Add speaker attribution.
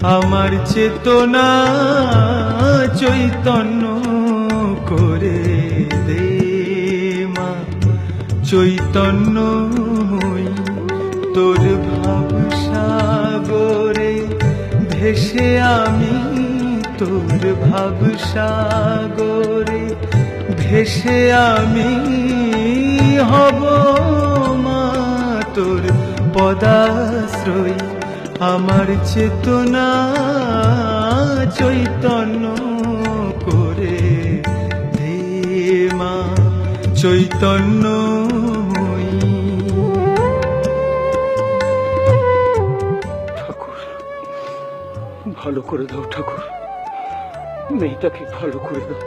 Speaker 1: আমার চেতনা চৈতন্য করে দে মা, চৈতন্যময়ী তোর ভাবসাগরে ভেসে আমি, তোর ভাবসাগরে ভেসে আমি হব মা তোর পদাশ্রয়ী। আমার চেতনা চৈতন্য করে দে মা, চৈতন্যময়ী।
Speaker 2: ঠাকুর, ভালো করে দাও ঠাকুর, মেয়েটাকে ভালো করে দাও।